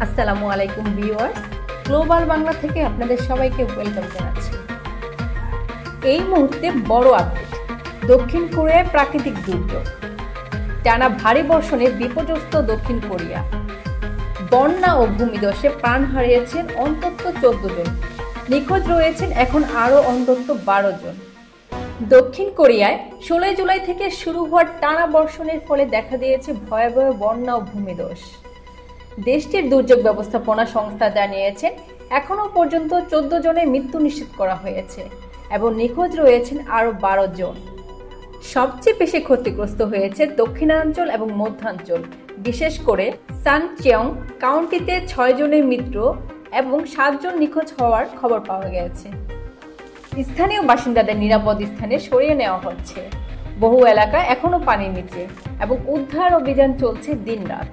আসসালামু আলাইকুম viewers, global Bangla থেকে আপনাদের সবাইকে ওয়েলকাম জানাচ্ছি। এই মুহূর্তে বড় আপডেট, দক্ষিণ কোরিয়ায় প্রাকৃতিক দুর্যোগ, টানা ভারী বর্ষণে বিপর্যস্ত দক্ষিণ কোরিয়া। বন্যা ও ভূমিধসে প্রাণ হারিয়েছেন অন্তত 14 জন, নিখোঁজ রয়েছেন এখন আরও অন্তত 12 জন। দক্ষিণ কোরিয়ায় 16 জুলাই থেকে শুরু হওয়ার টানা বর্ষণের ফলে দেখা দিয়েছে ভয়াবহ বন্যা ও ভূমিধস। দেশটির দুর্যোগ ব্যবস্থাপনা সংস্থা জানিয়েছেন এখনও পর্যন্ত 14 জনের মৃত্যু নিশ্চিত করা হয়েছে এবং নিখোঁজ রয়েছেন আরও 12 জন। সবচেয়ে বেশি ক্ষতিগ্রস্ত হয়েছে দক্ষিণাঞ্চল এবং মধ্যাঞ্চল, বিশেষ করে সানচেয়ং কাউন্টিতে 6 জনের মৃত্যু এবং 7 জন নিখোঁজ হওয়ার খবর পাওয়া গেছে। স্থানীয় বাসিন্দাদের নিরাপদ স্থানে সরিয়ে নেওয়া হচ্ছে। বহু এলাকা এখনও পানির নিচে এবং উদ্ধার অভিযান চলছে দিনরাত।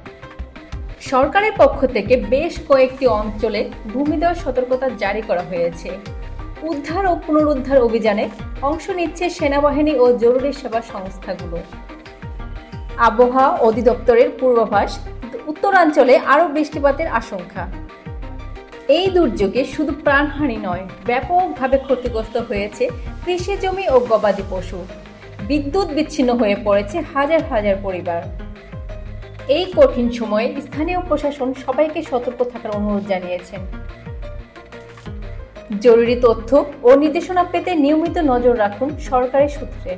সরকারের পক্ষ থেকে বেশ কয়েকটি অঞ্চলে ভূমিধস সতর্কতা জারি করা হয়েছে। উদ্ধার ও পুনরুদ্ধার অভিযানে অংশ নিচ্ছে সেনাবাহিনী ও জরুরি সেবা সংস্থাগুলো। আবহাওয়া অধিদপ্তরের পূর্বাভাস, উত্তরাঞ্চলে আরও বৃষ্টিপাতের আশঙ্কা। এই দুর্যোগে শুধু প্রাণহানি নয়, ব্যাপকভাবে ক্ষতিগ্রস্ত হয়েছে কৃষি জমি ও গবাদি পশু। বিদ্যুৎ বিচ্ছিন্ন হয়ে পড়েছে হাজার হাজার পরিবার। এই কঠিন সময়ে স্থানীয় প্রশাসন সবাইকে সতর্ক থাকার অনুরোধ জানিয়েছেন। জরুরি তথ্য ও নির্দেশনা পেতে নিয়মিত নজর রাখুন সরকারি সূত্রে।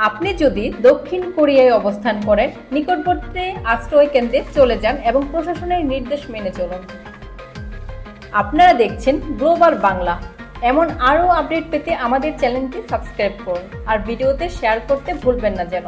আপনি যদি দক্ষিণ কোরিয়ায় অবস্থান করেন, নিকটবর্তী আশ্রয় কেন্দ্রে চলে যান এবং প্রশাসনের নির্দেশ মেনে চলুন। আপনারা দেখছেন গ্লোবাল বাংলা। এমন আরও আপডেট পেতে আমাদের চ্যানেলটি সাবস্ক্রাইব করুন আর ভিডিওতে শেয়ার করতে ভুলবেন না যেন।